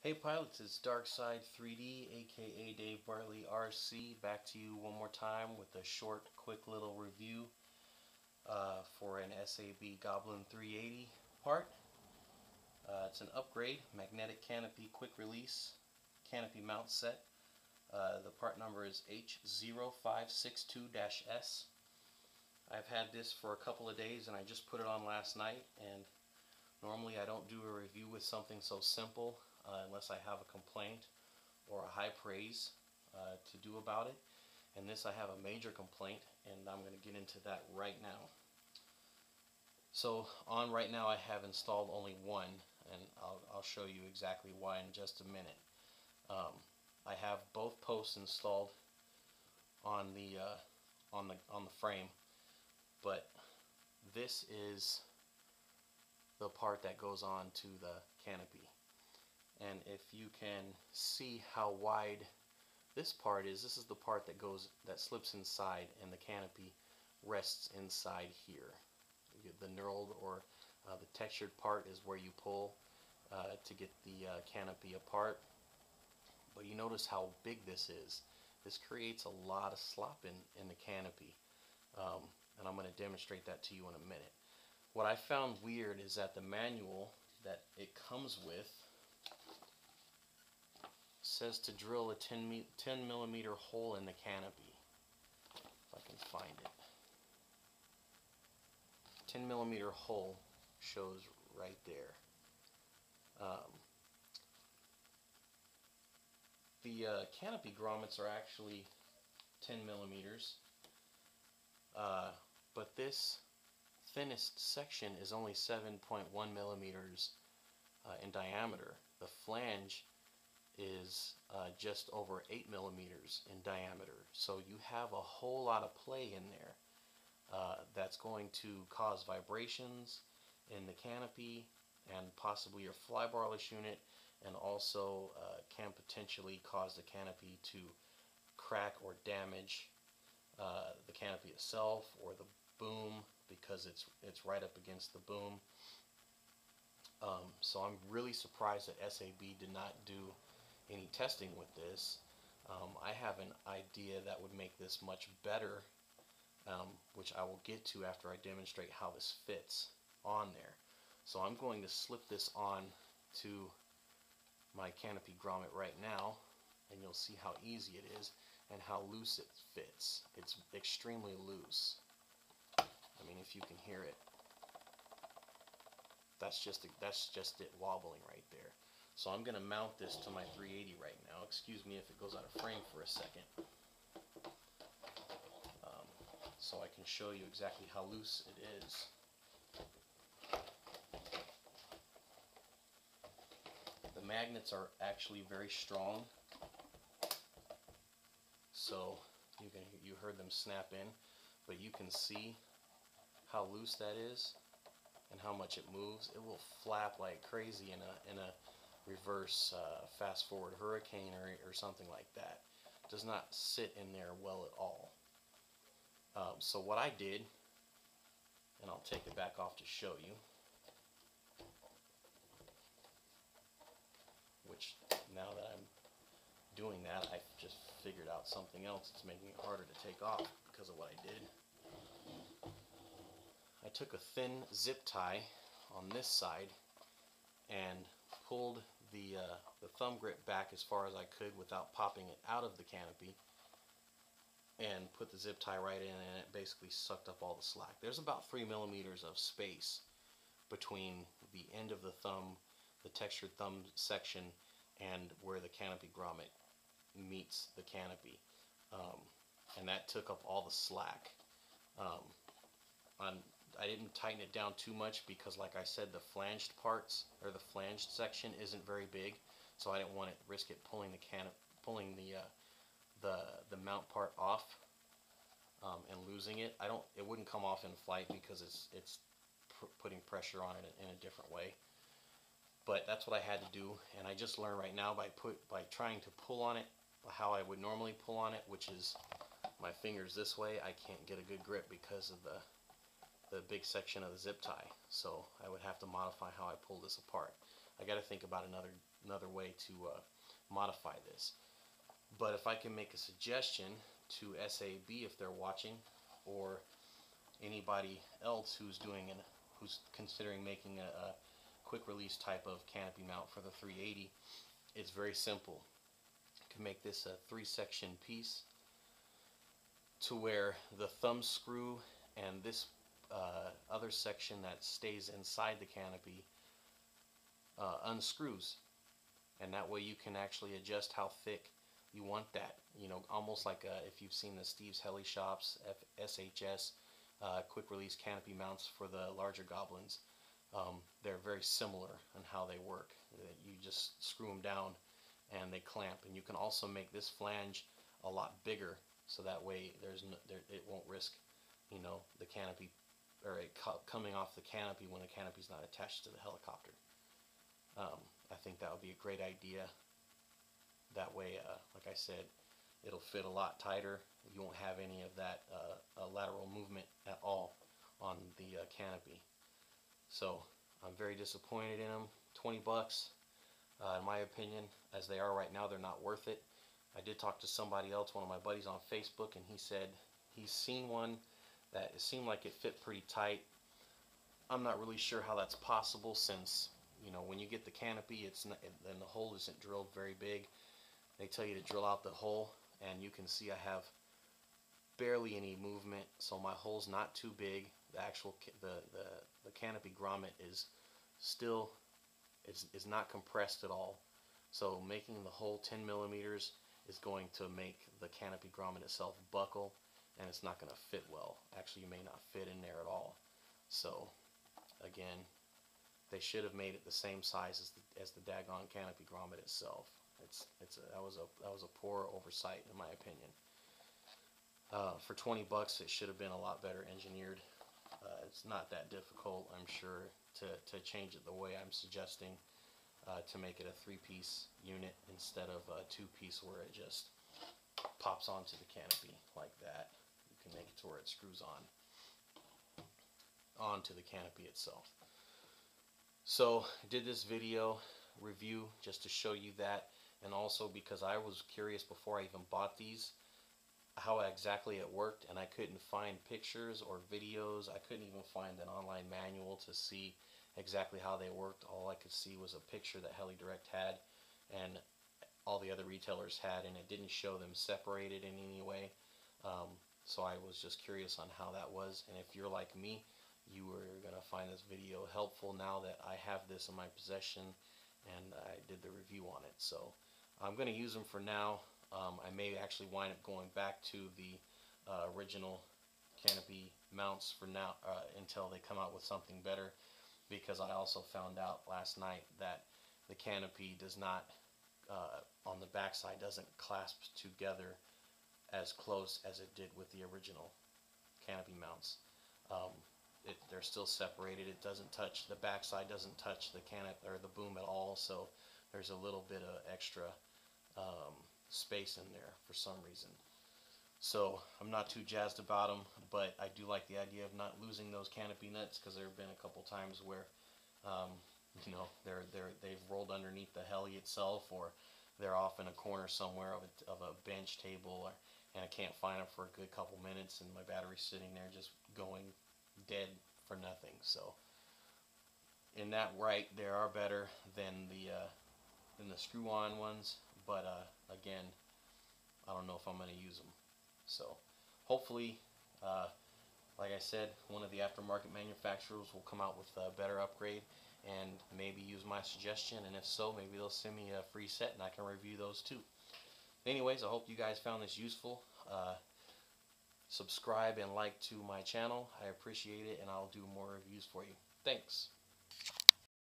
Hey pilots, it's Darkside 3D, aka Dave Bartley RC, back to you one more time with a short, quick little review for an SAB Goblin 380 part. It's an upgrade, magnetic canopy quick release, canopy mount set. The part number is H0562-S. I've had this for a couple of days and I just put it on last night, and normally I don't do a review with something so simple unless I have a complaint or a high praise to do about it. And this I have a major complaint, and I'm going to get into that right now. So on right now I have installed only one, and I'll show you exactly why in just a minute. I have both posts installed on the frame, but this is the part that goes on to the canopy. And if you can see how wide this part is, this is the part that slips inside, and the canopy rests inside here. The knurled or the textured part is where you pull to get the canopy apart. But you notice how big this is. This creates a lot of slop in the canopy, and I'm going to demonstrate that to you in a minute. What I found weird is that the manual that it comes with says to drill a 10 millimeter hole in the canopy. If I can find it. 10 millimeter hole shows right there. The canopy grommets are actually 10 millimeters, but this thinnest section is only 7.1 millimeters in diameter. The flange is just over 8 millimeters in diameter, so you have a whole lot of play in there that's going to cause vibrations in the canopy and possibly your flybarless unit, and also can potentially cause the canopy to crack or damage the canopy itself or the boom, because it's right up against the boom. So I'm really surprised that SAB did not do any testing with this. I have an idea that would make this much better, which I will get to after I demonstrate how this fits on there. So I'm going to slip this on to my canopy grommet right now, and you'll see how easy it is and how loose it fits. It's extremely loose. I mean, if you can hear it, that's just it wobbling right there. So I'm going to mount this to my 380 right now. Excuse me if it goes out of frame for a second, so I can show you exactly how loose it is. The magnets are actually very strong, so you heard them snap in, but you can see how loose that is and how much it moves. It will flap like crazy in a reverse fast forward hurricane or something like that. It does not sit in there well at all. So what I did, and I'll take it back off to show you, which now that I'm doing that, I just figured out something else that's making it harder to take off because of what I did. I took a thin zip tie on this side and pulled the thumb grip back as far as I could without popping it out of the canopy, and put the zip tie right in, and it basically sucked up all the slack. There's about 3 millimeters of space between the end of the thumb, the textured thumb section, and where the canopy grommet meets the canopy, and that took up all the slack. I didn't tighten it down too much because, like I said, the flanged parts, or the flanged section, isn't very big, so I didn't want to risk it pulling the mount part off and losing it. It wouldn't come off in flight because it's putting pressure on it in a different way. But that's what I had to do, and I just learned right now by trying to pull on it how I would normally pull on it, which is my fingers this way. I can't get a good grip because of the big section of the zip tie, so I would have to modify how I pull this apart. I got to think about another way to modify this. But if I can make a suggestion to SAB if they're watching, or anybody else who's considering making a quick release type of canopy mount for the 380, it's very simple. You can make this a 3-section piece to where the thumb screw and this other section that stays inside the canopy unscrews, and that way you can actually adjust how thick you want that. You know, almost like if you've seen the Steve's Heli Shops SHS quick release canopy mounts for the larger Goblins. They're very similar in how they work. You just screw them down and they clamp, and you can also make this flange a lot bigger, so that way it won't risk, you know, the canopy or it coming off the canopy when the canopy's not attached to the helicopter. I think that would be a great idea. That way, like I said, it'll fit a lot tighter. You won't have any of that lateral movement at all on the canopy. So I'm very disappointed in them. 20 bucks, in my opinion, as they are right now, they're not worth it. I did talk to somebody else, one of my buddies on Facebook, and he said he's seen one that it seemed like it fit pretty tight. I'm not really sure how that's possible, since, you know, when you get the canopy, it's not, then the hole isn't drilled very big. They tell you to drill out the hole, and you can see I have barely any movement, so my hole's not too big. The actual the canopy grommet is still is not compressed at all. So making the hole 10 millimeters is going to make the canopy grommet itself buckle, and it's not going to fit well. Actually, you may not fit in there at all. So again, they should have made it the same size as the daggone canopy grommet itself. That was a poor oversight in my opinion. For 20 bucks, it should have been a lot better engineered. It's not that difficult, I'm sure, to change it the way I'm suggesting, to make it a 3-piece unit instead of a 2-piece where it just pops onto the canopy like that. You can make it to where it screws onto the canopy itself. So I did this video review just to show you that, and also because I was curious before I even bought these how exactly it worked, and I couldn't find pictures or videos. I couldn't even find an online manual to see exactly how they worked. All I could see was a picture that Heli Direct had and all the other retailers had, and it didn't show them separated in any way. So I was just curious on how that was, and if you're like me, you are going to find this video helpful now that I have this in my possession and I did the review on it. So I'm going to use them for now. I may actually wind up going back to the original canopy mounts for now, until they come out with something better, because I also found out last night that the canopy does not, on the back side, doesn't clasp together as close as it did with the original canopy mounts. They're still separated. It doesn't touch, the back side doesn't touch the canopy or the boom at all, so there's a little bit of extra space in there for some reason. So I'm not too jazzed about them, but I do like the idea of not losing those canopy nuts, because there have been a couple times where you know, they've rolled underneath the heli itself, or they're off in a corner somewhere of a bench table, and I can't find them for a good couple minutes, and my battery's sitting there just going dead for nothing. So in that right, they are better than the screw-on ones, but again, I don't know if I'm going to use them. So hopefully, like I said, one of the aftermarket manufacturers will come out with a better upgrade and maybe use my suggestion, and if so, maybe they'll send me a free set and I can review those too. Anyways, I hope you guys found this useful. Subscribe and like to my channel. I appreciate it, and I'll do more reviews for you. Thanks.